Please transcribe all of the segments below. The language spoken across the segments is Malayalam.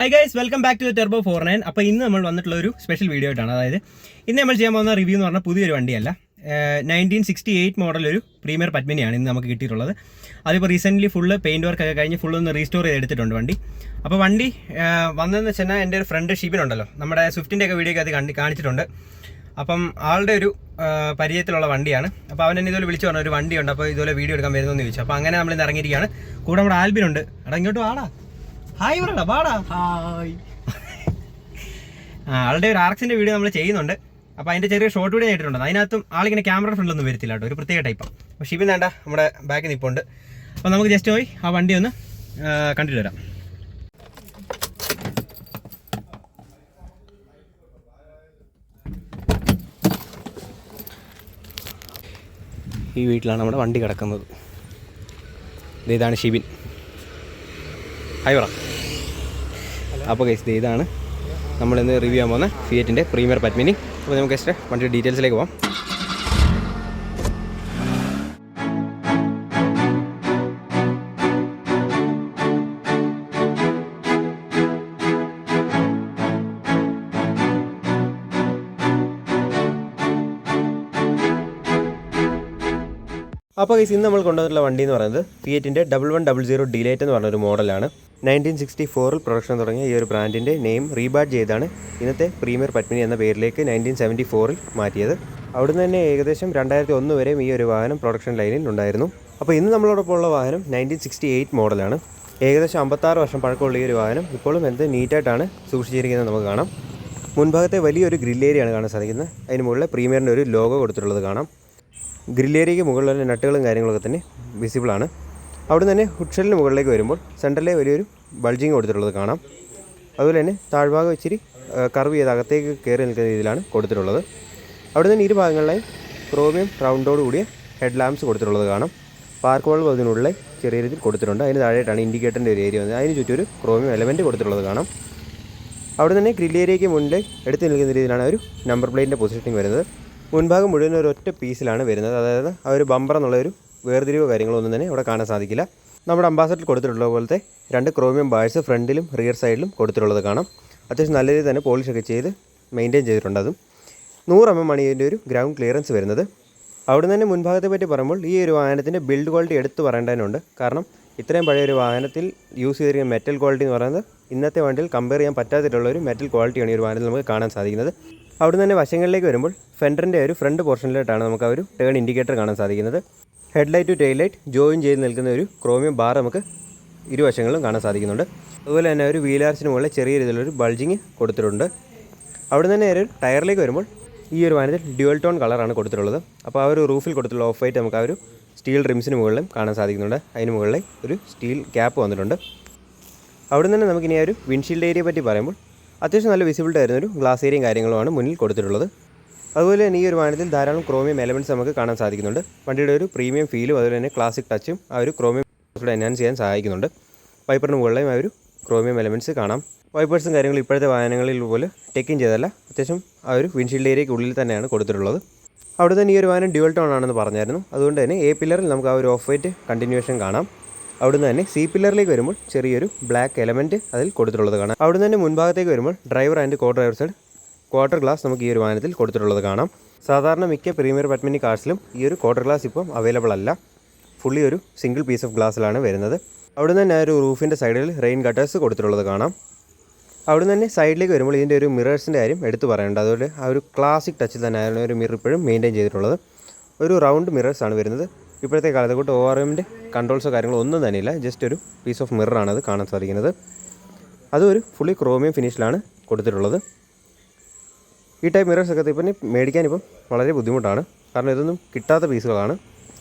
Hi guys, welcome back to the Theturbo49. അപ്പോൾ ഇന്ന് നമ്മൾ വന്നിട്ടുള്ള ഒരു സ്പെഷ്യൽ വീഡിയോ ആയിട്ടാണ്. അതായത് ഇന്ന് നമ്മൾ ചെയ്യാൻ പോകുന്ന റിവ്യൂ എന്ന് പറഞ്ഞാൽ പുതിയൊരു വണ്ടിയല്ല. 1968 മോഡൽ ഒരു പ്രീമിയർ പത്മിനിയാണ് ഇന്ന് നമുക്ക് കിട്ടിയിട്ടുള്ളത്. അതിപ്പോൾ റീസെൻ്റ്ലി ഫുള്ള് പെയിൻറ്റ് വർക്ക് ഒക്കെ കഴിഞ്ഞ് ഫുള്ളൊന്ന് റീസ്റ്റോർ ചെയ്തെടുത്തിട്ടുണ്ട് വണ്ടി. അപ്പോൾ വണ്ടി വന്നതെന്ന് വെച്ചാൽ എൻ്റെ ഒരു ഫ്രണ്ട് ഷിബിൻ ഉണ്ടല്ലോ, നമ്മുടെ സ്വിഫ്റ്റിൻ്റെ ഒക്കെ വീഡിയോ ഒക്കെ അത് കാണിച്ചിട്ടുണ്ട്. അപ്പം ആളുടെ ഒരു പരിചയത്തിലുള്ള വണ്ടിയാണ്. അപ്പോൾ അവൻ എന്നെ ഇതുപോലെ വിളിച്ചു പറഞ്ഞ ഒരു വണ്ടിയുണ്ട്, അപ്പോൾ ഇതുപോലെ വീഡിയോ എടുക്കാൻ വരുന്നതെന്ന് ചോദിച്ചു. അപ്പോൾ അങ്ങനെ നമ്മളിന്ന് ഇറങ്ങിയിരിക്കുകയാണ്. കൂടെ നമ്മുടെ ആൽബിനുണ്ട്. എടാ ഇങ്ങോട്ട് വാടാ, ഹായ് പറയടാ, വാടാ ഹായ്. ആളുടെ ഒരു ആർക്സിൻ്റെ വീഡിയോ നമ്മൾ ചെയ്യുന്നുണ്ട്. അപ്പോൾ അതിൻ്റെ ചെറിയ ഷോർട്ട് വീഡിയോ ആയിട്ടുണ്ട്. അതിനകത്തും ആളിങ്ങനെ ക്യാമറ ഫ്രണ്ടിലൊന്നും വരത്തില്ല കേട്ടോ, ഒരു പ്രത്യേക ടൈപ്പാണ്. അപ്പോൾ ഷിബിൻ വേണ്ട നമ്മുടെ ബാക്കിൽ നിൽപ്പുണ്ട്. അപ്പോൾ നമുക്ക് ജസ്റ്റ് പോയി ആ വണ്ടി ഒന്ന് കണ്ടിട്ട് വരാം. ഈ വീട്ടിലാണ് നമ്മുടെ വണ്ടി കിടക്കുന്നത്. ഇതാണ് ഷിബിൻ. ഹായ് പറ. അപ്പോൾ ഗൈസ് ഇതാണ് നമ്മളിന്ന് റിവ്യൂ ചെയ്യാൻ പോകുന്ന ഫിയറ്റിൻ്റെ പ്രീമിയർ പത്മിനി. അപ്പോൾ നമുക്ക് ജസ്റ്റ് വണ്ടിയുടെ ഡീറ്റെയിൽസിലേക്ക് പോകാം. അപ്പോൾ ഗൈസ് ഇന്ന് നമ്മൾ കൊണ്ടുവന്നിട്ടുള്ള വണ്ടി എന്ന് പറയുന്നത് ഫിയറ്റിൻ്റെ 1100 ഡിലൈറ്റ് എന്ന് പറഞ്ഞൊരു മോഡലാണ്. 1964 പ്രൊഡക്ഷൻ തുടങ്ങിയ ഈ ഒരു ബ്രാൻഡിൻ്റെ നെയിം റീബാഡ് ചെയ്താണ് ഇന്നത്തെ പ്രീമിയർ പത്മിനി എന്ന പേരിലേക്ക് 1974 മാറ്റിയത്. അവിടുന്ന് തന്നെ ഏകദേശം 2001 വരെയും ഈ ഒരു വാഹനം പ്രൊഡക്ഷൻ ലൈനിൽ ഉണ്ടായിരുന്നു. അപ്പോൾ ഇന്ന് നമ്മളോടൊപ്പം ഉള്ള വാഹനം 1968 മോഡലാണ്. ഏകദേശം 56 വർഷം പഴക്കമുള്ള ഈ ഒരു വാഹനം ഇപ്പോഴും എന്ത് നീറ്റായിട്ടാണ് സൂക്ഷിച്ചിരിക്കുന്നത് നമുക്ക് കാണാം. മുൻഭാഗത്തെ വലിയൊരു ഗ്രില്ലേരിയാണ് കാണാൻ സാധിക്കുന്നത്. അതിന് മുകളിൽ പ്രീമിയറിൻ്റെ ഒരു ലോഗോ കൊടുത്തിട്ടുള്ളത് കാണാം. ഗ്രില്ലേരിയയ്ക്ക് മുകളിലുള്ള നട്ടുകളും കാര്യങ്ങളൊക്കെ തന്നെ വിസിബിളാണ്. അവിടെ നിന്ന് തന്നെ ഹുഡ്ഷെല്ലിന് മുകളിലേക്ക് വരുമ്പോൾ സെൻറ്ററിലെ വലിയൊരു ബൾജിങ് കൊടുത്തിട്ടുള്ളത് കാണാം. അതുപോലെ തന്നെ താഴ്ഭാഗം ഇച്ചിരി കർവ് ചെയ്ത് അകത്തേക്ക് കയറി നിൽക്കുന്ന രീതിയിലാണ് കൊടുത്തിട്ടുള്ളത്. അവിടെ നിന്ന് ഇരുഭാഗങ്ങളിലായി ക്രോമിയം റൗണ്ടോട് കൂടിയ ഹെഡ് ലാമ്പ്സ് കൊടുത്തിട്ടുള്ളത് കാണാം. പാർക്ക് വാൾവ് അതിനുള്ളിൽ ചെറിയ രീതിയിൽ കൊടുത്തിട്ടുണ്ട്. അതിന് താഴെയായിട്ടാണ് ഇൻഡിക്കേറ്ററിൻ്റെ ഒരു ഏരിയ വന്നത്. അതിന് ചുറ്റും ഒരു ക്രോമിയം എലമെൻറ്റ് കൊടുത്തിട്ടുള്ളത് കാണാം. അവിടെ തന്നെ ഗ്രില്ലേരിയയ്ക്ക് മുന്നിൽ എടുത്ത് നിൽക്കുന്ന രീതിയിലാണ് ഒരു നമ്പർ പ്ലേറ്റിൻ്റെ പൊസിഷനിങ് വരുന്നത്. മുൻഭാഗം മുഴുവൻ ഒരു ഒറ്റ പീസിലാണ് വരുന്നത്. അതായത് ആ ഒരു ബമ്പർ എന്നുള്ളൊരു വേർതിരിവോ കാര്യങ്ങളോ ഒന്നും തന്നെ ഇവിടെ കാണാൻ സാധിക്കില്ല. നമ്മുടെ അംബാസഡറിൽ കൊടുത്തിട്ടുള്ള പോലത്തെ 2 ക്രോമിയം ബാഴ്സ് ഫ്രണ്ടിലും റിയർ സൈഡിലും കൊടുത്തിട്ടുള്ളത് കാണാം. അത്യാവശ്യം നല്ല രീതിയിൽ തന്നെ പോളിഷൊക്കെ ചെയ്ത് മെയിൻറ്റെയിൻ ചെയ്തിട്ടുണ്ട്. അതും 100 mm ആണ് ഇതിൻ്റെ ഒരു ഗ്രൗണ്ട് ക്ലിയറൻസ് വരുന്നത്. അവിടെ നിന്ന് തന്നെ മുൻഭാഗത്തെ പറ്റി പറയുമ്പോൾ ഈ ഒരു വാഹനത്തിൻ്റെ ബിൽഡ് ക്വാളിറ്റി എടുത്ത് പറയേണ്ടതുണ്ട്. കാരണം ഇത്രയും പഴയൊരു വാഹനത്തിൽ യൂസ് ചെയ്തിരിക്കുന്ന മെറ്റൽ ക്വാളിറ്റി എന്ന് പറയുന്നത് ഇന്നത്തെ വണ്ടിയിൽ കമ്പയർ ചെയ്യാൻ പറ്റാത്തിട്ടുള്ള ഒരു മെറ്റൽ ക്വാളിറ്റിയാണ് ഈ ഒരു വാഹനത്തിൽ നമുക്ക് കാണാൻ സാധിക്കുന്നത്. അവിടെ നിന്ന് തന്നെ വശങ്ങളിലേക്ക് വരുമ്പോൾ ഫെൻഡറിൻ്റെ ഒരു ഫ്രണ്ട് പോർഷനിലായിട്ടാണ് നമുക്ക് ആ ഒരു ടേൺ ഇൻഡിക്കേറ്റർ കാണാൻ സാധിക്കുന്നത്. Headlight to tail light join ചെയ്ത് നിൽക്കുന്ന ഒരു ക്രോമിയം ബാർ നമുക്ക് ഇരുവശങ്ങളിലും കാണാൻ സാധിക്കുന്നുണ്ട്. അതുപോലെ തന്നെ ഒരു വീൽ ആർച്ചിന് മുകളിൽ ചെറിയ രീതിയിലൊരു ബൾജിങ് കൊടുത്തിട്ടുണ്ട്. അവിടെ നിന്ന് തന്നെ ഒരു ടയറിലേക്ക് വരുമ്പോൾ ഈ ഒരു വാഹനത്തിൽ ഡ്യുവൽ ടോൺ കളറാണ് കൊടുത്തിട്ടുള്ളത്. അപ്പോൾ ആ ഒരു റൂഫിൽ കൊടുത്തിട്ടുള്ള ഓഫ് വൈറ്റ് നമുക്ക് ആ ഒരു സ്റ്റീൽ റിംസിന് മുകളിലും കാണാൻ സാധിക്കുന്നുണ്ട്. അതിന് മുകളിൽ ഒരു സ്റ്റീൽ ക്യാപ്പ് വന്നിട്ടുണ്ട്. അവിടെ നിന്ന് തന്നെ നമുക്കിനി ആ ഒരു വിൻഷീൽഡ് ഏരിയയെ പറ്റി പറയുമ്പോൾ അത്യാവശ്യം നല്ല വിസിബിലിറ്റി ആയിരുന്നൊരു ഗ്ലാസ് ഏരിയയും കാര്യങ്ങളുമാണ് മുന്നിൽ കൊടുത്തിട്ടുള്ളത്. അതുപോലെ തന്നെ ഈ ഒരു വാഹനത്തിൽ ധാരാളം ക്രോമിയം എലമെൻറ്റ്സ് നമുക്ക് കാണാൻ സാധിക്കുന്നുണ്ട്. വണ്ടിയുടെ ഒരു പ്രീമിയം ഫീലും അതുപോലെ തന്നെ ക്ലാസിക് ടച്ചും ആ ഒരു ക്രോമിയം എൻഹാൻസ് ചെയ്യാൻ സഹായിക്കുന്നുണ്ട്. വൈപ്പറിന് മുകളിലും ആ ഒരു ക്രോമിയം എലമെൻറ്റ്സ് കാണാം. വൈപ്പേഴ്സും കാര്യങ്ങളും ഇപ്പോഴത്തെ വാഹനങ്ങളിൽ പോലെ ടെക്കിൻ ചെയ്തല്ല, അത്യാവശ്യം ആ ഒരു വിൻഷീൽഡ് ഏരിയയ്ക്ക് ഉള്ളിൽ തന്നെയാണ് കൊടുത്തിട്ടുള്ളത്. അവിടെ തന്നെ ഈ ഒരു വാഹനം ഡ്യുവൽ ടോൺ ആണെന്ന് പറഞ്ഞായിരുന്നു. അതുകൊണ്ട് തന്നെ എ പില്ലറിൽ നമുക്ക് ആ ഒരു ഓഫ് വൈറ്റ് കണ്ടിന്യൂഷൻ കാണാം. അവിടുന്ന് തന്നെ സി പില്ലറിലേക്ക് വരുമ്പോൾ ചെറിയൊരു ബ്ലാക്ക് എലമെൻറ്റ് അതിൽ കൊടുത്തിട്ടുള്ളത് കാണാം. അവിടുന്ന് തന്നെ മുൻഭാഗത്തേക്ക് വരുമ്പോൾ driver and co driver side quarter glass നമുക്ക് ഈ ഒരു വാഹനത്തിൽ കൊടുത്തിട്ടുള്ളത് കാണാം. സാധാരണ മിക്ക പ്രീമിയർ പത്മിനി കാർസിലും ഈ ഒരു ക്വാർട്ടർ ഗ്ലാസ് ഇപ്പം അവൈലബിൾ അല്ല. ഫുള്ളി ഒരു സിംഗിൾ പീസ് ഓഫ് ഗ്ലാസ്സിലാണ് വരുന്നത്. അവിടുന്ന് തന്നെ ആ ഒരു റൂഫിൻ്റെ സൈഡിൽ റെയിൻ ഗട്ടേഴ്സ് കൊടുത്തിട്ടുള്ളത് കാണാം. അവിടുന്ന് തന്നെ സൈഡിലേക്ക് വരുമ്പോൾ ഇതിൻ്റെ ഒരു മിറേഴ്സിൻ്റെ കാര്യം എടുത്തു പറയേണ്ടത്. അതുപോലെ ആ ഒരു ക്ലാസിക് ടച്ചിൽ തന്നെ ആയിരുന്നു ഒരു മിറർ ഇപ്പോഴും മെയിൻറ്റെയിൻ ചെയ്തിട്ടുള്ളത്. ഒരു റൗണ്ട് മിറേഴ്സാണ് വരുന്നത്. ഇപ്പോഴത്തെ കാലത്തെ കൊണ്ട് ORMൻ്റെ കൺട്രോൾസോ കാര്യങ്ങളോ ഒന്നും തന്നെയില്ല. ജസ്റ്റ് ഒരു പീസ് ഓഫ് മിററാണ് അത് കാണാൻ സാധിക്കുന്നത്. അതും ഒരു ഫുള്ളി ക്രോമിയം ഫിനിഷിലാണ് കൊടുത്തിട്ടുള്ളത്. ഈ ടൈപ്പ് മിറേഴ്സൊക്കെ ഇപ്പം മേടിക്കാനിപ്പം വളരെ ബുദ്ധിമുട്ടാണ്. കാരണം ഇതൊന്നും കിട്ടാത്ത പീസുകളാണ്.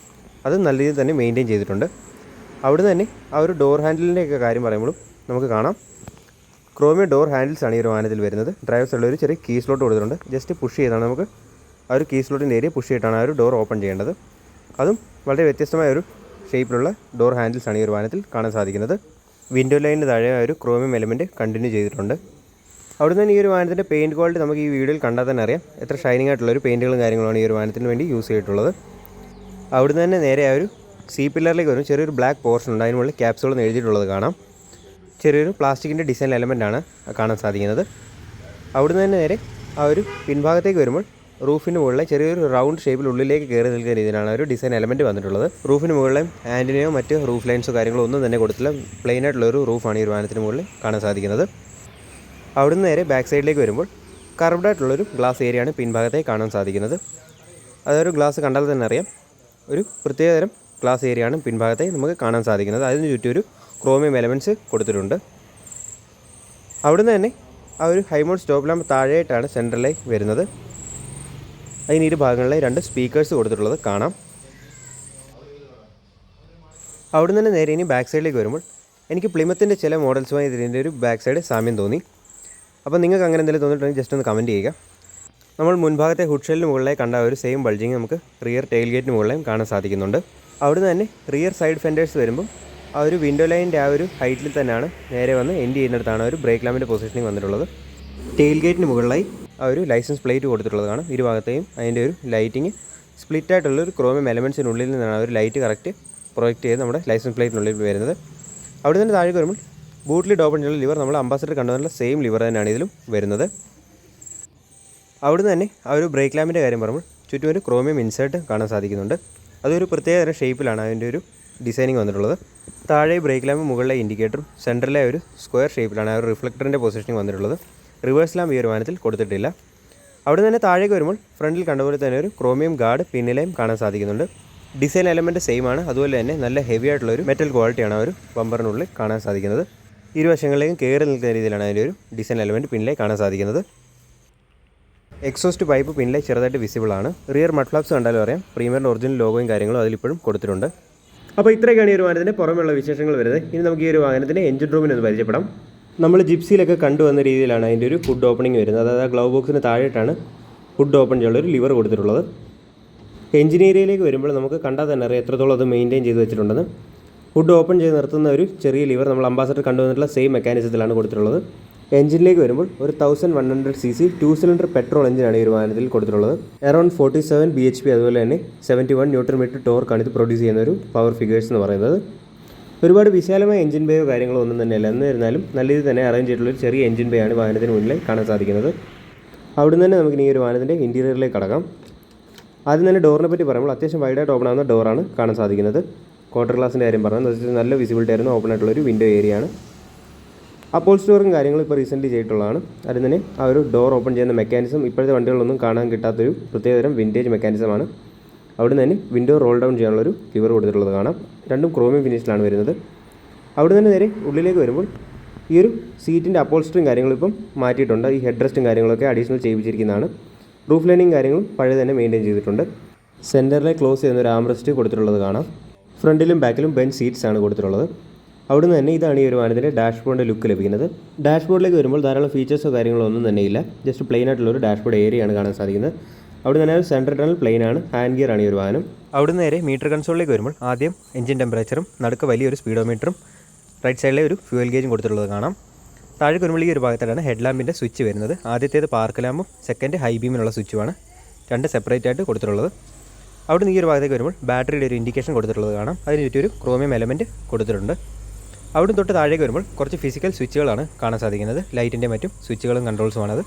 അത് നല്ല രീതിയിൽ തന്നെ മെയിൻറ്റെയിൻ ചെയ്തിട്ടുണ്ട്. അവിടുന്ന് തന്നെ ആ ഒരു ഡോർ ഹാൻഡിലിൻ്റെയൊക്കെ കാര്യം പറയുമ്പോഴും നമുക്ക് കാണാം ക്രോമിയം ഡോർ ഹാൻഡിൽസാണ് ഈ ഒരു വാഹനത്തിൽ വരുന്നത്. ഡ്രൈവർ സൈഡിൽ ഒരു ചെറിയ കീ സ്ലോട്ട് കൊടുത്തിട്ടുണ്ട്. ജസ്റ്റ് പുഷ് ചെയ്താണ് നമുക്ക് ആ ഒരു കീ സ്ലോട്ടിൻ്റെ ഏരിയ പുഷ് ചെയ്തിട്ടാണ് ആ ഒരു ഡോർ ഓപ്പൺ ചെയ്യേണ്ടത്. അതും വളരെ വ്യത്യസ്തമായ ഒരു ഷേപ്പിലുള്ള ഡോർ ഹാൻഡിൽസാണ് ഈ ഒരു വാഹനത്തിൽ കാണാൻ സാധിക്കുന്നത്. വിൻഡോ ലൈനിന് താഴെ ഒരു ക്രോമിയം എലമെൻറ്റ് കണ്ടിന്യൂ ചെയ്തിട്ടുണ്ട്. അവിടുന്ന് തന്നെ ഈ ഒരു വാഹനത്തിൻ്റെ പെയിൻറ്റ് ക്വാളിറ്റി നമുക്ക് ഈ വീഡിയോയിൽ കണ്ടാൽ തന്നെ അറിയാം എത്ര ഷൈനിങ് ആയിട്ടുള്ളൊരു പെയിൻറ്റുകളും കാര്യങ്ങളാണ് ഈ ഒരു വാഹനത്തിന് വേണ്ടി യൂസ് ചെയ്തിട്ടുള്ളത്. അവിടുന്ന് തന്നെ നേരെ ആ ഒരു സി പില്ലറിലേക്ക് വരും ചെറിയൊരു ബ്ലാക്ക് പോർഷൻ ഉണ്ട്. അതിനുള്ളിൽ ക്യാപ്സൂൾ എന്ന് എഴുതിയിട്ടുള്ളത് കാണാം. ചെറിയൊരു പ്ലാസ്റ്റിക്കിൻ്റെ ഡിസൈൻ എലമെൻ്റാണ് കാണാൻ സാധിക്കുന്നത്. അവിടുന്ന് തന്നെ നേരെ ആ ഒരു പിൻഭാഗത്തേക്ക് വരുമ്പോൾ റൂഫിന് മുകളിലെ ചെറിയൊരു റൗണ്ട് ഷേപ്പിൽ ഉള്ളിലേക്ക് കയറി നിൽക്കുന്ന രീതിയിലാണ് ഒരു ഡിസൈൻ എലമെൻറ്റ് വന്നിട്ടുള്ളത്. റൂഫിന് മുകളിലെ ആൻറ്റിനയോ മറ്റ് റൂഫ് ലൈൻസോ കാര്യങ്ങളോ ഒന്നും തന്നെ കൊടുത്തില്ല. പ്ലെയിൻ ആയിട്ടുള്ളൊരു റൂഫാണ് ഈ ഒരു വാഹനത്തിന് മുകളിൽ കാണാൻ സാധിക്കുന്നത്. അവിടുന്ന് നേരെ ബാക്ക് സൈഡിലേക്ക് വരുമ്പോൾ കർവ്ഡ് ആയിട്ടുള്ളൊരു ഗ്ലാസ് ഏരിയയാണ് പിൻഭാഗത്തേക്ക് കാണാൻ സാധിക്കുന്നത്. അതൊരു ഗ്ലാസ് കണ്ടാൽ തന്നെ അറിയാം, ഒരു പ്രത്യേകതരം ഗ്ലാസ് ഏരിയയാണ് പിൻഭാഗത്തേക്ക് നമുക്ക് കാണാൻ സാധിക്കുന്നത്. അതിന് ചുറ്റും ഒരു ക്രോമിയം എലമെൻറ്റ്സ് കൊടുത്തിട്ടുണ്ട്. അവിടുന്ന് തന്നെ ആ ഒരു ഹൈമൗണ്ട് സ്റ്റോപ്പ് ലാമ്പ് താഴെയായിട്ടാണ് സെൻറ്ററിലായി വരുന്നത്. അതിന് ഇരു ഭാഗങ്ങളിലായി 2 സ്പീക്കേഴ്സ് കൊടുത്തിട്ടുള്ളത് കാണാം. അവിടെ നിന്ന് നേരെ ഇനി ബാക്ക് സൈഡിലേക്ക് വരുമ്പോൾ എനിക്ക് പ്ലിമത്തിൻ്റെ ചില മോഡൽസുമായി ഇതിൻ്റെ ഒരു ബാക്ക് സൈഡ് സാമ്യം തോന്നി. അപ്പോൾ നിങ്ങൾക്ക് അങ്ങനെ എന്തെങ്കിലും തോന്നിയിട്ടുണ്ടെങ്കിൽ ജസ്റ്റ് ഒന്ന് കമൻറ്റ് ചെയ്യുക. നമ്മൾ മുൻഭാഗത്തെ ഹുഡ് ഷെല്ലിന് മുകളിലായി കണ്ട ഒരു സെയിം ബൾജിങ് നമുക്ക് റിയർ ടെയിൽ ഗേറ്റിന് മുകളിലായും കാണാൻ സാധിക്കുന്നുണ്ട്. അവിടുന്ന് തന്നെ റിയർ സൈഡ് ഫെൻഡേഴ്സ് വരുമ്പോൾ ആ ഒരു വിൻഡോ ലൈനിൻ്റെ ആ ഒരു ഹൈറ്റിൽ തന്നെയാണ് നേരെ വന്ന് എൻഡ് ചെയ്യുന്നിടത്താണ് ഒരു ബ്രേക്ക് ലാമ്പിൻ്റെ പൊസിഷനിങ് വന്നിട്ടുള്ളത്. ടെയിൽ ഗേറ്റിന് മുകളിലായി ആ ഒരു ലൈസൻസ് പ്ലേറ്റ് കൊടുത്തിട്ടുള്ളതാണ്. ഇരുഭാഗത്തെയും അതിൻ്റെ ഒരു ലൈറ്റിങ് സ്പ്ലിറ്റ് ആയിട്ടുള്ളൊരു ക്രോമിയം എലമെൻറ്റ്സിനുള്ളിൽ നിന്നാണ് ആ ഒരു ലൈറ്റ് കറക്റ്റ് പ്രൊജക്റ്റ് ചെയ്ത് നമ്മുടെ ലൈസൻസ് പ്ലേറ്റിനുള്ളിൽ വരുന്നത്. അവിടെ നിന്ന് താഴേക്ക് വരുമ്പോൾ ബൂട്ട് ലിഡ് ഓപ്പൺ ചെയ്യുന്ന ലിവർ നമ്മൾ അംബാസഡർ കണ്ടുവന്നുള്ള സെയിം ലിവർ തന്നെയാണ് ഇതിലും വരുന്നത്. അവിടുന്ന് തന്നെ ആ ഒരു ബ്രേക്ക് ലാമ്പിൻ്റെ കാര്യം പറയുമ്പോൾ ചുറ്റും ഒരു ക്രോമിയം ഇൻസേർട്ട് കാണാൻ സാധിക്കുന്നുണ്ട്. അതൊരു പ്രത്യേകതരം ഷേപ്പിലാണ് അതിൻ്റെ ഒരു ഡിസൈനിങ് വന്നിട്ടുള്ളത്. താഴെ ബ്രേക്ക് ലാമ്പ് മുകളിലെ ഇൻഡിക്കേറ്ററും സെൻറ്ററിലെ ഒരു സ്ക്വയർ ഷേപ്പിലാണ് ആ ഒരു റിഫ്ലക്ടറിൻ്റെ പൊസിഷനിങ് വന്നിട്ടുള്ളത്. റിവേഴ്സ് ലാമ്പ് ഈ ഒരു വാഹനത്തിൽ കൊടുത്തിട്ടില്ല. അവിടെ തന്നെ താഴേക്ക് വരുമ്പോൾ ഫ്രണ്ടിൽ കണ്ടപോലെ തന്നെ ഒരു ക്രോമിയം ഗാർഡ് പിന്നിലെയും കാണാൻ സാധിക്കുന്നുണ്ട്. ഡിസൈൻ എലമെൻറ്റ് സെയിം ആണ്. അതുപോലെ തന്നെ നല്ല ഹെവി ആയിട്ടുള്ളൊരു മെറ്റൽ ക്വാളിറ്റിയാണ് ആ ഒരു ബമ്പറിനുള്ളിൽ കാണാൻ സാധിക്കുന്നത്. ഇരുവശങ്ങളിലേക്കും കയറി നിൽക്കുന്ന രീതിയിലാണ് അതിൻ്റെ ഒരു ഡിസൈൻ എലമെൻറ്റ് പിന്നിലേക്ക് കാണാൻ സാധിക്കുന്നത്. എക്സോസ്റ്റ് പൈപ്പ് പിന്നിലേക്ക് ചെറുതായിട്ട് വിസിബിൾ ആണ്. റിയർ മഡ് ഫ്ലാപ്സ് കണ്ടാലും അറിയാം പ്രീമിയറിൻ്റെ ഒറിജിനൽ ലോഗോയും കാര്യങ്ങളും അതിലിപ്പോഴും കൊടുത്തിട്ടുണ്ട്. അപ്പോൾ ഇത്രയൊക്കെയാണ് ഈ ഒരു വാഹനത്തിൻ്റെ പുറമെയുള്ള വിശേഷങ്ങൾ വരുന്നത്. ഇനി നമുക്ക് ഈ ഒരു വാഹനത്തിൻ്റെ എഞ്ചിൻ റൂമിനെ ഒന്ന് പരിചയപ്പെടാം. നമ്മൾ ജിപ്സിയിലൊക്കെ കണ്ടുവന്ന രീതിയിലാണ് അതിൻ്റെ ഒരു ഫുഡ് ഓപ്പണിംഗ് വരുന്നത്. അതായത് ആ ഗ്ലൗ ബോക്സിന് താഴെയായിട്ടാണ് ഫുഡ് ഓപ്പൺ ചെയ്യാനുള്ള ഒരു ലിവർ കൊടുത്തിട്ടുള്ളത്. എഞ്ചിൻ ഏരിയയിലേക്ക് വരുമ്പോൾ നമുക്ക് കണ്ടാൽ തന്നെ അറിയാം എത്രത്തോളം അത് മെയിൻറ്റെയിൻ ചെയ്ത് വെച്ചിട്ടുണ്ടെന്ന്. ഫുഡ് ഓപ്പൺ ചെയ്ത് നിർത്തുന്ന ഒരു ചെറിയ ലിവർ നമ്മൾ അംബാസഡർ കണ്ടുവന്നിട്ടുള്ള സെയിം മെക്കാനിസത്തിലാണ് കൊടുത്തിട്ടുള്ളത്. എഞ്ചിനിലേക്ക് വരുമ്പോൾ ഒരു 1100cc 2 സിലിണ്ടർ പെട്രോൾ എഞ്ചിനാണ് ഈ ഒരു വാഹനത്തിൽ കൊടുത്തിട്ടുള്ളത്. അറൗണ്ട് 47 bhp അതുപോലെ തന്നെ 71 Nm ടോർക്കാണ് ഇത് പ്രൊഡ്യൂസ് ചെയ്യുന്ന ഒരു പവർ ഫിഗേഴ്സ് എന്ന് പറയുന്നത്. ഒരുപാട് വിശാലമായ എഞ്ചിൻ ബേയോ കാര്യങ്ങളോ ഒന്നും തന്നെയല്ല. എന്നിരുന്നാലും നല്ല രീതിയിൽ തന്നെ അറേഞ്ച് ചെയ്തിട്ടുള്ള ഒരു ചെറിയ എഞ്ചിൻ ബേ ആണ് വാഹനത്തിന് മുന്നിൽ കാണാൻ സാധിക്കുന്നത്. അവിടുന്ന് തന്നെ നമുക്ക് ഈ ഒരു വാഹനത്തിൻ്റെ ഇൻറ്റീരിയറിലേക്ക് കടക്കാം. ആദ്യം തന്നെ ഡോറിനെ പറ്റി പറയുമ്പോൾ അത്യാവശ്യം വൈഡായിട്ട് ഓപ്പൺ ആകുന്ന ഡോറാണ് കാണാൻ സാധിക്കുന്നത്. ക്വാർട്ടർ ഗ്ലാസിൻ്റെ കാര്യം പറഞ്ഞാൽ നല്ല വിസിബിലിറ്റി ആയിരുന്നു ഓപ്പൺ ആയിട്ടുള്ളൊരു വിൻഡോ ഏരിയയാണ്. അപ്പോൾ സ്റ്റോറും കാര്യങ്ങളും ഇപ്പോൾ റീസെൻ്റ്ലി ചെയ്തിട്ടുള്ളതാണ്. അതിന് തന്നെ ആ ഒരു ഡോർ ഓപ്പൺ ചെയ്യുന്ന മെക്കാനിസം ഇപ്പോഴത്തെ വണ്ടികളിലൊന്നും കാണാൻ കിട്ടാത്തൊരു പ്രത്യേകതരം വിൻറ്റേജ് മെക്കാനിസമാണ്. അവിടെ നിന്ന് തന്നെ വിൻഡോ റോൾ ഡൗൺ ചെയ്യാനുള്ളൊരു ലിവർ കൊടുത്തിട്ടുള്ളത് കാണാം. രണ്ടും ക്രോമിയം ഫിനിഷിലാണ് വരുന്നത്. അവിടെ നിന്ന് നേരെ ഉള്ളിലേക്ക് വരുമ്പോൾ ഈ ഒരു സീറ്റിൻ്റെ അപ്പോൾസ്റ്ററും കാര്യങ്ങളും ഇപ്പം മാറ്റിയിട്ടുണ്ട്. ഈ ഹെഡ് റെസ്റ്റും കാര്യങ്ങളൊക്കെ അഡീഷണൽ ചെയ്യിപ്പിച്ചിരിക്കുന്നതാണ്. റൂഫ് ലൈനിങ് കാര്യങ്ങളും പഴയ തന്നെ മെയിൻറ്റെയിൻ ചെയ്തിട്ടുണ്ട്. സെൻറ്ററിലെ ക്ലോസ് ചെയ്യുന്ന ഒരു ആംറസ്റ്റ് കൊടുത്തിട്ടുള്ളത് കാണാം. ഫ്രണ്ടിലും ബാക്കിലും ബെഞ്ച് സീറ്റ്സ് ആണ് കൊടുത്തിട്ടുള്ളത്. അവിടുന്ന് തന്നെ ഇതാണ് ഈ ഒരു വാഹനത്തിൻ്റെ ഡാഷ്ബോർഡിൻ്റെ ലുക്ക് ലഭിക്കുന്നത്. ഡാഷ്ബോർഡിലേക്ക് വരുമ്പോൾ ധാരാളം ഫീച്ചേഴ്സോ കാര്യങ്ങളോ ഒന്നും തന്നെ ഇല്ല. ജസ്റ്റ് പ്ലെയിൻ ആയിട്ടുള്ളൊരു ഡാഷ്ബോർഡ് ഏരിയയാണ് കാണാൻ സാധിക്കുന്നത്. അവിടെ തന്നെ ഒരു സെൻട്രൽ ടണൽ പ്ലെയിൻ ആണ്. ഹാൻഡ് ഗിയർ ആണ് ഈ ഒരു വാഹനം. അവിടുന്ന് നേരെ മീറ്റർ കൺസോളിലേക്ക് വരുമ്പോൾ ആദ്യം എഞ്ചിൻ ടെമ്പറേച്ചറും നടുക്ക് വലിയൊരു സ്പീഡോമീറ്ററും റൈറ്റ് സൈഡിലെ ഒരു ഫ്യൂൽ ഗേജും കൊടുത്തിട്ടുള്ളത് കാണാം. താഴെ വരുമ്പോൾ ഈ ഒരു ഭാഗത്തായിട്ടാണ് ഹെഡ് ലാമ്പിൻ്റെ സ്വിച്ച് വരുന്നത്. ആദ്യത്തേത് പാർക്ക് ലാമ്പും സെക്കൻഡ് ഹൈ ബീമിനുള്ള സ്വിച്ചുമാണ്. രണ്ട് സെപ്പറേറ്റ് ആയിട്ട് കൊടുത്തിട്ടുള്ളത്. അവിടെ നിന്ന് ഈ ഒരു ഭാഗത്തേക്ക് വരുമ്പോൾ ബാറ്ററിയുടെ ഒരു ഇൻഡിക്കേഷൻ കൊടുത്തിട്ടുള്ളത് കാണാം. അതിന് ചുറ്റും ഒരു ക്രോമിയം എലമെൻറ്റ് കൊടുത്തിട്ടുണ്ട്. അവിടെ തൊട്ട് താഴേക്ക് വരുമ്പോൾ കുറച്ച് ഫിസിക്കൽ സ്വിച്ചുകളാണ് കാണാൻ സാധിക്കുന്നത്. ലൈറ്റിൻ്റെ മറ്റും സ്വിച്ചുകളും കൺട്രോൾസുമാണത്.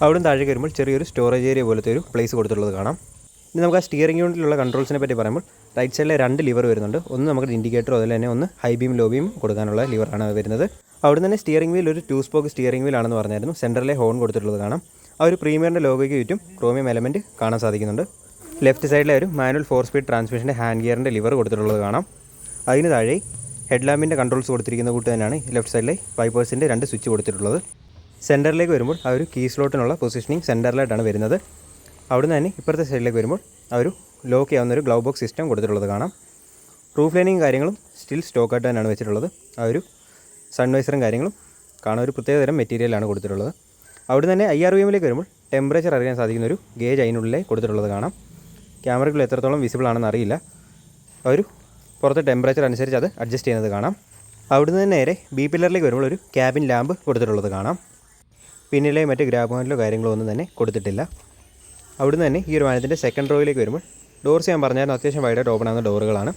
അവിടെ താഴേക്ക് വരുമ്പോൾ ചെറിയൊരു സ്റ്റോറേജ് ഏരിയ പോലത്തെ ഒരു പ്ലേസ് കൊടുത്തിട്ടുള്ളത് കാണാം. ഇനി നമുക്ക് ആ സ്റ്റിയറിംഗ് യൂണിറ്റിലുള്ള കൺട്രോൾസിനെ പറ്റി പറയുമ്പോൾ റൈറ്റ് സൈഡിലെ 2 ലിവർ വരുന്നുണ്ട്. ഒന്ന് നമുക്ക് ഇൻഡിക്കേറ്റർ അതുപോലെ തന്നെ ഒന്ന് ഹൈ ബീം ലോ ബീം കൊടുക്കാനുള്ള ലിവറാണ് വരുന്നത്. അവിടെ തന്നെ സ്റ്റിയറിംഗ് വീൽ ഒരു 2 സ്പോക്ക് സ്റ്റിയറിംഗ് വീൽ ആണെന്ന് പറഞ്ഞായിരുന്നു. സെൻറ്ററിലെ ഹോൺ കൊടുത്തിട്ടുള്ളത് കാണാം. ആ ഒരു പ്രീമിയറിൻ്റെ ലോഗോയ്ക്ക് ചുറ്റും ക്രോമിയം എലമെൻറ്റ് കാണാൻ സാധിക്കുന്നുണ്ട്. ലെഫ്റ്റ് സൈഡിലെ ഒരു മാനുവൽ 4 സ്പീഡ് ട്രാൻസ്മിഷൻ്റെ ഹാൻഡ് ഗിയറിൻ്റെ ലിവർ കൊടുത്തിട്ടുള്ളത് കാണാം. അതിന് താഴെ ഹെഡ് ലാമ്പിൻ്റെ കൺട്രോൾസ് കൊടുത്തിരിക്കുന്ന കൂട്ട് തന്നെയാണ് ലെഫ്റ്റ് സൈഡിലെ വൈപ്പേഴ്സിൻ്റെ 2 സ്വിച്ച് കൊടുത്തിട്ടുള്ളത്. സെൻറ്ററിലേക്ക് വരുമ്പോൾ ആ ഒരു കീ സ്ലോട്ടിനുള്ള പൊസിഷനിങ് സെൻറ്ററിലായിട്ടാണ് വരുന്നത്. അവിടുന്ന് തന്നെ ഇപ്പുറത്തെ സൈഡിലേക്ക് വരുമ്പോൾ ആ ഒരു ലോക്ക് ചെയ്യാവുന്ന ഒരു ഗ്ലൗ ബോക്സ് സിസ്റ്റം കൊടുത്തിട്ടുള്ളത് കാണാം. റൂഫ് ലൈനിങ് കാര്യങ്ങളും സ്റ്റിൽ സ്റ്റോക്കായിട്ട് തന്നെയാണ് വെച്ചിട്ടുള്ളത്. ആ ഒരു സൺവൈസറും കാര്യങ്ങളും കാണാൻ ഒരു പ്രത്യേകതരം മെറ്റീരിയലാണ് കൊടുത്തിട്ടുള്ളത്. അവിടുന്ന് തന്നെ IRVMലേക്ക് വരുമ്പോൾ ടെമ്പറേച്ചർ അറിയാൻ സാധിക്കുന്ന ഒരു ഗേജ് അതിനുള്ളിലേ കൊടുത്തിട്ടുള്ളത് കാണാം. ക്യാമറയ്ക്കുള്ളിൽ എത്രത്തോളം വിസിബിൾ ആണെന്ന് അറിയില്ല. ആ ഒരു പുറത്തെ ടെമ്പറേച്ചർ അനുസരിച്ച് അത് അഡ്ജസ്റ്റ് ചെയ്യുന്നത് കാണാം. അവിടുന്ന് തന്നെ നേരെ ബി പില്ലറിലേക്ക് വരുമ്പോൾ ഒരു ക്യാബിൻ ലാമ്പ് കൊടുത്തിട്ടുള്ളത് കാണാം. പിന്നിലെ മറ്റ് ഗ്രാബ് ഹാൻഡിലോ കാര്യങ്ങളോ ഒന്നും തന്നെ കൊടുത്തിട്ടില്ല. അവിടുന്ന് തന്നെ ഈ ഒരു വാഹനത്തിൻ്റെ സെക്കൻഡ് റോയിലേക്ക് വരുമ്പോൾ ഡോർസ് ഞാൻ പറഞ്ഞായിരുന്നു അത്യാവശ്യം വൈഡായിട്ട് ഓപ്പൺ ആകുന്ന ഡോറുകളാണ്.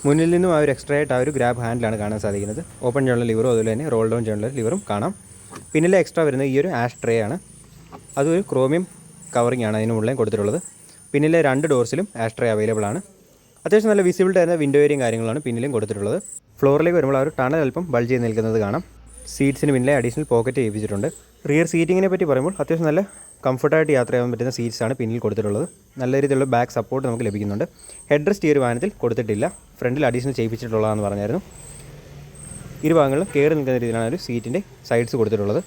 മുന്നിൽ നിന്നും ആ ഒരു എക്സ്ട്രാ ആയിട്ട് ആ ഒരു ഗ്രാബ് ഹാൻഡിലാണ് കാണാൻ സാധിക്കുന്നത്. ഓപ്പൺ ചെയ്യാനുള്ള ലിവറും അതുപോലെ തന്നെ റോൾ ഡൗൺ ചെയ്യാനുള്ള ലിവറും കാണാം. പിന്നിലെ എക്സ്ട്രാ വരുന്നത് ഈ ഒരു ആഷ് ട്രേ ആണ്. അതൊരു ക്രോമിയം കവറിംഗ് ആണ് അതിന് മുകളിൽ കൊടുത്തിട്ടുള്ളത്. പിന്നിലെ 2 ഡോർസിലും ആഷ് ട്രേ അവൈലബിൾ ആണ്. അത്യാവശ്യം നല്ല വിസിബിലിറ്റി ആയിരുന്ന വിൻഡോ ഏരിയയും കാര്യങ്ങളാണ് പിന്നിലും കൊടുത്തിട്ടുള്ളത്. ഫ്ലോറിലേക്ക് വരുമ്പോൾ ആ ഒരു ടണൽ അല്പം ബൾജ് ചെയ്ത് നിൽക്കുന്നത് കാണാം. സീറ്റ്സിന് പിന്നിലെ അഡീഷണൽ പോക്കറ്റ് ചെയ്യിപ്പിച്ചിട്ടുണ്ട്. റിയർ സീറ്റിങ്ങിനെ പറ്റി പറയുമ്പോൾ അത്യാവശ്യം നല്ല കംഫർട്ടായിട്ട് യാത്ര ചെയ്യാൻ പറ്റുന്ന സീറ്റ്സാണ് പിന്നിൽ കൊടുത്തിട്ടുള്ളത്. നല്ല രീതിയിലുള്ള ബാക്ക് സപ്പോർട്ട് നമുക്ക് ലഭിക്കുന്നുണ്ട്. ഹെഡ് റെസ്റ്റ് ഈ ഒരു വാഹനത്തിൽ കൊടുത്തിട്ടില്ല. ഫ്രണ്ടിൽ അഡീഷണൽ ചെയ്യിപ്പിച്ചിട്ടുള്ളതാണെന്ന് പറഞ്ഞായിരുന്നു. ഇരുഭാഗങ്ങളിലും കയറി നിൽക്കുന്ന രീതിയിലാണ് ഒരു സീറ്റിൻ്റെ സൈഡ്സ് കൊടുത്തിട്ടുള്ളത്.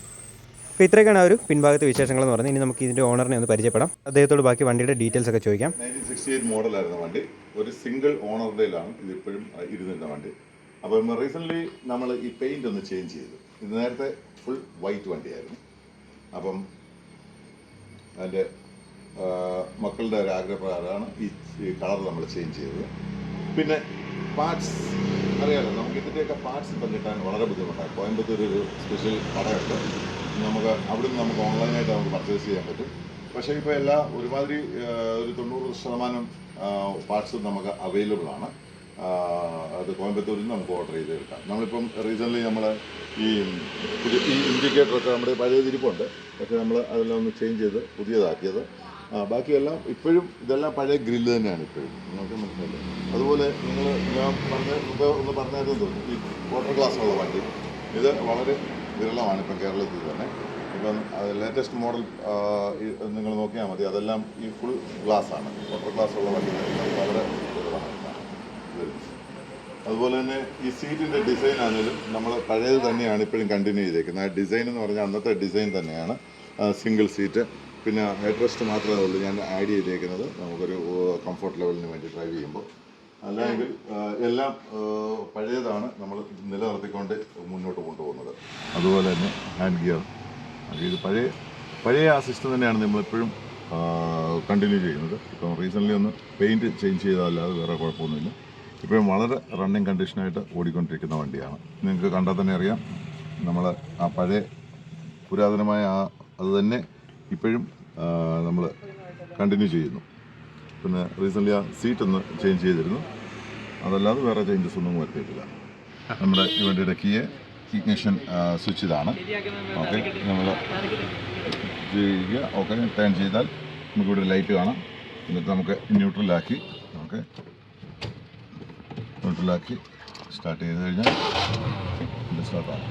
അപ്പോൾ ഇത്രയൊക്കെയാണ് ആ ഒരു പിൻഭാഗത്തെ വിശേഷങ്ങളെന്ന് പറഞ്ഞാൽ. ഇനി നമുക്ക് ഇതിൻ്റെ ഓണറിനെ ഒന്ന് പരിചയപ്പെടാം. അദ്ദേഹത്തോട് ബാക്കി വണ്ടിയുടെ ഡീറ്റെയിൽസ് ഒക്കെ ചോദിക്കാം. 1968 മോഡലായിരുന്ന വണ്ടി, ഒരു സിംഗിൾ ഓണറുടെയിലാണ് ഇതിപ്പോഴും ഇരുന്നിരുന്ന വണ്ടി. അപ്പം റീസെൻ്റ്ലി നമ്മൾ ഈ പെയിൻ്റ് ഒന്ന് ചേഞ്ച് ചെയ്തു. ഇത് നേരത്തെ ഫുൾ വൈറ്റ് വണ്ടിയായിരുന്നു. അപ്പം അതിൻ്റെ മക്കളുടെ ഒരു ആഗ്രഹപ്രകാരമാണ് ഈ കളർ നമ്മൾ ചേഞ്ച് ചെയ്തത്. പിന്നെ പാർട്സ് അറിയാമല്ലോ, നമുക്ക് ഇതിൻ്റെയൊക്കെ പാർട്സ് ഇപ്പം കിട്ടാൻ വളരെ ബുദ്ധിമുട്ടാണ്. കോയമ്പത്തൂർ ഒരു സ്പെഷ്യൽ കടയുണ്ട്, നമുക്ക് അവിടുന്ന് നമുക്ക് ഓൺലൈനായിട്ട് നമുക്ക് പർച്ചേസ് ചെയ്യാൻ പറ്റും. പക്ഷേ ഇപ്പോൾ ഒരുമാതിരി ഒരു 90% പാർട്സും നമുക്ക് അവൈലബിൾ ആണ്. അത് കോയമ്പത്തൂരിൽ നിന്ന് നമുക്ക് ഓർഡർ ചെയ്തെടുക്കാം. നമ്മളിപ്പം റീസെൻ്റ്ലി നമ്മൾ ഈ ഇൻഡിക്കേറ്ററൊക്കെ നമ്മുടെ പഴയ തിരിപ്പുണ്ട്, പക്ഷേ നമ്മൾ അതെല്ലാം ഒന്ന് ചേഞ്ച് ചെയ്ത് പുതിയതാക്കിയത്. ബാക്കിയെല്ലാം ഇപ്പോഴും ഇതെല്ലാം പഴയ ഗ്രില്ല് തന്നെയാണ് ഇപ്പോഴും, നമുക്ക് മനസ്സിലായില്ലേ. അതുപോലെ ഞാൻ ഒന്ന് പറഞ്ഞായിരുന്നു തോന്നുന്നു, ഈ വാട്ടർ ഗ്ലാസ്സുള്ള വണ്ടി ഇത് വളരെ വിരളമാണ് ഇപ്പം കേരളത്തിൽ തന്നെ. ഇപ്പം ലേറ്റസ്റ്റ് മോഡൽ നിങ്ങൾ നോക്കിയാൽ മതി, അതെല്ലാം ഈ ഫുൾ ഗ്ലാസ്സാണ്. വാട്ടർ ഗ്ലാസ്സുള്ള വണ്ടി വളരെ വിരളമാണ്. അതുപോലെ തന്നെ ഈ സീറ്റിൻ്റെ ഡിസൈൻ ആണെങ്കിലും നമ്മൾ പഴയത് തന്നെയാണ് ഇപ്പോഴും കണ്ടിന്യൂ ചെയ്തേക്കുന്നത്. ആ ഡിസൈൻ എന്ന് പറഞ്ഞാൽ അന്നത്തെ ഡിസൈൻ തന്നെയാണ്. സിംഗിൾ സീറ്റ്, പിന്നെ ഹെഡ് റെസ്റ്റ് മാത്രമേ ഉള്ളൂ ഞാൻ ആഡ് ചെയ്തേക്കുന്നത്, നമുക്കൊരു കംഫർട്ട് ലെവലിന് വേണ്ടി ഡ്രൈവ് ചെയ്യുമ്പോൾ. അല്ലെങ്കിൽ എല്ലാം പഴയതാണ് നമ്മൾ നിലനിർത്തിക്കൊണ്ട് മുന്നോട്ട് കൊണ്ടുപോകുന്നത്. അതുപോലെ തന്നെ ഹാൻഡ് ഗിയർ, ഇത് പഴയ ആ സിസ്റ്റം തന്നെയാണ് നമ്മളെപ്പോഴും കണ്ടിന്യൂ ചെയ്യുന്നത്. ഇപ്പം റീസെൻ്റ്ലി ഒന്ന് പെയിൻറ്റ് ചേഞ്ച് ചെയ്താലല്ലാതെ വേറെ കുഴപ്പമൊന്നുമില്ല. ഇപ്പോഴും വളരെ റണ്ണിങ് കണ്ടീഷനായിട്ട് ഓടിക്കൊണ്ടിരിക്കുന്ന വണ്ടിയാണ്. നിങ്ങൾക്ക് കണ്ടാൽ തന്നെ അറിയാം, നമ്മൾ ആ പഴയ പുരാതനമായ അത് തന്നെ ഇപ്പോഴും നമ്മൾ കണ്ടിന്യൂ ചെയ്യുന്നു. പിന്നെ റീസെൻ്റ്ലി ആ സീറ്റ് ഒന്ന് ചേഞ്ച് ചെയ്തിരുന്നു, അതല്ലാതെ വേറെ ചേഞ്ചസ് ഒന്നും വരുത്തിയിട്ടില്ല. നമ്മുടെ ഈ വണ്ടിയുടെ ഇഗ്നിഷൻ സ്വിച്ച് ഇതാണ്. ഓക്കെ, നമ്മൾ ചെയ്യുക. ഓക്കെ, ടേൺ ചെയ്താൽ നമുക്കിവിടെ ലൈറ്റ് കാണാം. എന്നിട്ട് നമുക്ക് ന്യൂട്രലാക്കി സ്റ്റാർട്ട് ചെയ്ത് കഴിഞ്ഞാൽ ഇത് സ്റ്റാർട്ടാണ്.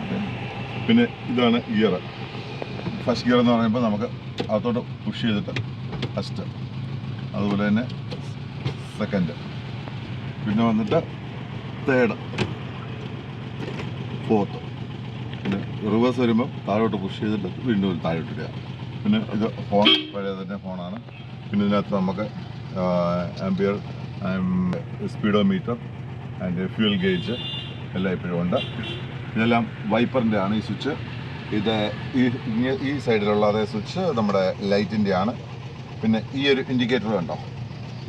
ഓക്കെ, പിന്നെ ഇതാണ് ഗിയർ. ഫസ്റ്റ് ഗിയർ എന്ന് പറയുമ്പോൾ നമുക്ക് അകത്തോട്ട് പുഷ് ചെയ്തിട്ട് ഫസ്റ്റ്, അതുപോലെ തന്നെ സെക്കൻഡ്, പിന്നെ വന്നിട്ട് തേർഡ്, ഫോർത്ത്, പിന്നെ റിവേഴ്സ് വരുമ്പോൾ താഴോട്ട് പുഷ് ചെയ്തിട്ട് വീണ്ടും താഴോട്ടിടുക. പിന്നെ ഇത് ഫോൺ, പഴയ തന്നെ ഫോണാണ്. പിന്നെ ഇതിനകത്ത് നമുക്ക് ampere, speedometer and fuel gauge എല്ലാം ഇപ്പോഴും ഉണ്ട്. ഇതെല്ലാം വൈപ്പറിൻ്റെ ആണ് ഈ സ്വിച്ച്. ഇത് ഈ സൈഡിലുള്ള അതേ സ്വിച്ച് നമ്മുടെ ലൈറ്റിൻ്റെ ആണ്. പിന്നെ ഈ ഒരു ഇൻഡിക്കേറ്റർ കണ്ടോ,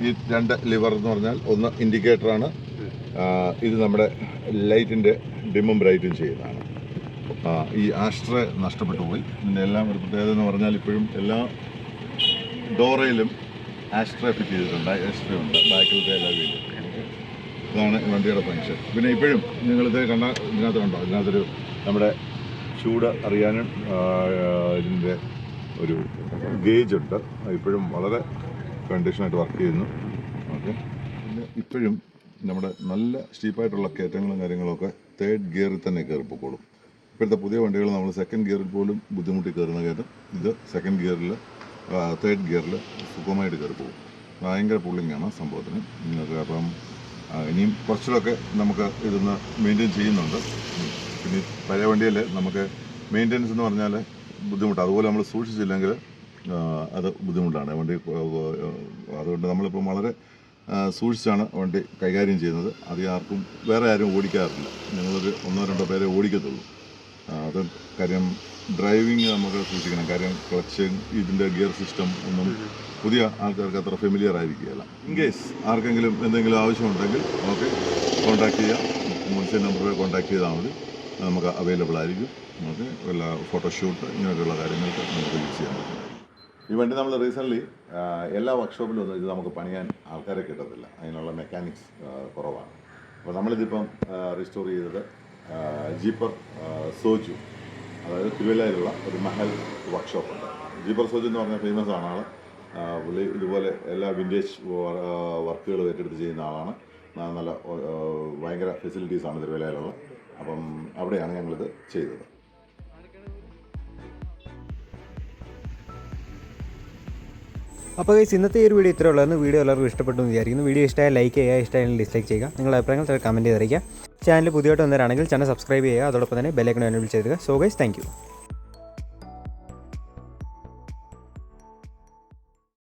ഈ 2 ലിവർ എന്ന് പറഞ്ഞാൽ ഒന്ന് ഇൻഡിക്കേറ്ററാണ്, ഇത് നമ്മുടെ ലൈറ്റിൻ്റെ ഡിമ്മും ബ്രൈറ്റും ചെയ്യുന്നതാണ്. ഈ ആഷ്ട്രേ നഷ്ടപ്പെട്ടു പോയി. ഇതിൻ്റെ എല്ലാം ഒരു പ്രത്യേകത എന്ന് പറഞ്ഞാൽ ഇപ്പോഴും എല്ലാ ഡോറയിലും ആഷ്ട്രേ ഫിറ്റ് ചെയ്തിട്ടുണ്ട്. ആഷ്ട്രേ ഉണ്ട് ബാക്കിലത്തെ എല്ലാ വീട്ടിലും. ഇതാണ് വണ്ടിയുടെ ഫങ്ഷൻ. പിന്നെ ഇപ്പോഴും നിങ്ങളിത് ഇതിനകത്ത് കണ്ടോ, ഇതിനകത്തൊരു നമ്മുടെ ചൂട് അറിയാനും ഇതിൻ്റെ ഒരു ഗേജ് ഉണ്ട്. ഇപ്പോഴും വളരെ കണ്ടീഷനായിട്ട് വർക്ക് ചെയ്യുന്നു. ഓക്കെ, പിന്നെ ഇപ്പോഴും നമ്മുടെ നല്ല സ്റ്റീപ്പായിട്ടുള്ള കയറ്റങ്ങളും കാര്യങ്ങളൊക്കെ തേർഡ് ഗിയറിൽ തന്നെ കയറി പോയിക്കോളും. ഇപ്പോഴത്തെ പുതിയ വണ്ടികൾ നമ്മൾ സെക്കൻഡ് ഗിയറിൽ പോലും ബുദ്ധിമുട്ടി കയറുന്ന കയറ്റം ഇത് സെക്കൻഡ് ഗിയറിൽ, തേർഡ് ഗിയറിൽ സുഖമായിട്ട് കയറി പോകും. ഭയങ്കര പുള്ളിങ്ങാണ് സംഭവത്തിന്. നിങ്ങൾക്ക് അപ്പം ഇനിയും കുറച്ചുകൂടെയൊക്കെ നമുക്ക് ഇതൊന്ന് മെയിൻറ്റെയിൻ ചെയ്യുന്നുണ്ട്. പിന്നെ പഴയ വണ്ടിയിൽ നമുക്ക് മെയിൻ്റെനൻസ് എന്ന് പറഞ്ഞാൽ ബുദ്ധിമുട്ടാണ്. അതുപോലെ നമ്മൾ സൂക്ഷിച്ചില്ലെങ്കിൽ അത് ബുദ്ധിമുട്ടാണ് വണ്ടി. അതുകൊണ്ട് നമ്മളിപ്പം വളരെ സൂക്ഷിച്ചാണ് വണ്ടി കൈകാര്യം ചെയ്യുന്നത്. ആർക്കും വേറെ ആരും ഓടിക്കാറില്ല. ഞങ്ങളൊരു 1-2 പേരെ ഓടിക്കത്തുള്ളൂ. അത് കാര്യം ഡ്രൈവിങ് നമുക്ക് സൂക്ഷിക്കണം. കാര്യം ക്ലച്ച്, ഇതിൻ്റെ ഗിയർ സിസ്റ്റം ഒന്നും പുതിയ ആൾക്കാർക്ക് അത്ര ഫെമിലിയർ ആയിരിക്കുകയില്ല. ഇൻ കേസ് ആർക്കെങ്കിലും എന്തെങ്കിലും ആവശ്യമുണ്ടെങ്കിൽ ഓക്കെ കോൺടാക്ട് ചെയ്യാം. മുൻസിൻ നമ്പറിൽ കോൺടാക്ട് ചെയ്താൽ മതി, നമുക്ക് അവൈലബിൾ ആയിരിക്കും. ഓക്കെ, എല്ലാ ഫോട്ടോഷൂട്ട് ഇങ്ങനെയൊക്കെയുള്ള കാര്യങ്ങൾക്ക് നമുക്ക് യൂസ് ചെയ്യാൻ പറ്റും. ഈ വണ്ടി നമ്മൾ റീസെൻ്റ്ലി എല്ലാ വർക്ക്ഷോപ്പിലും ഒന്നും ഇത് നമുക്ക് പണിയാൻ ആൾക്കാരെ കിട്ടത്തില്ല, അതിനുള്ള മെക്കാനിക്സ് കുറവാണ്. അപ്പോൾ നമ്മളിതിപ്പം റീസ്റ്റോർ ചെയ്തത് ജീപ്പർ സോജു, അതായത് തിരുവല്ലയിലുള്ള ഒരു മഹൽ വർക്ക്ഷോപ്പുണ്ട്. ജീപ്പർ സോജു എന്ന് പറഞ്ഞാൽ ഫേമസ് ആണ് ആൾ. പുള്ളി ഇതുപോലെ എല്ലാ വിൻറ്റേജ് വർക്കുകൾ ഏറ്റെടുത്ത് ചെയ്യുന്ന ആളാണ്. നല്ല ഭയങ്കര ഫെസിലിറ്റീസാണ് തിരുവല്ലയിലുള്ള. അപ്പം അവിടെയാണ് ഞങ്ങളിത് ചെയ്തത്. അപ്പോൾ ഗൈസ്, ഇന്നത്തെ ഈ ഒരു വീഡിയോ ഇത്രയേ ഉള്ളൂ. വീഡിയോ എല്ലാവർക്കും ഇഷ്ടപ്പെട്ടു എന്ന് വിചാരിക്കുന്നു. വീഡിയോ ഇഷ്ടമായ ലൈക്ക് ചെയ്യുക, ഇഷ്ടമായാലും ഡിസ്ലൈക്ക് ചെയ്യുക. നിങ്ങളുടെ അഭിപ്രായങ്ങൾ കമൻറ്റ് ചെയ്തറിയിക്കുക. ചാനൽ പുതിയതായിട്ട് വന്നവരാണെങ്കിൽ ചാനൽ സബ്സ്ക്രൈബ് ചെയ്യുക, അതോടൊപ്പം തന്നെ ബെൽ ഐക്കൺ എനേബിൾ ചെയ്തുക. So guys, thank U.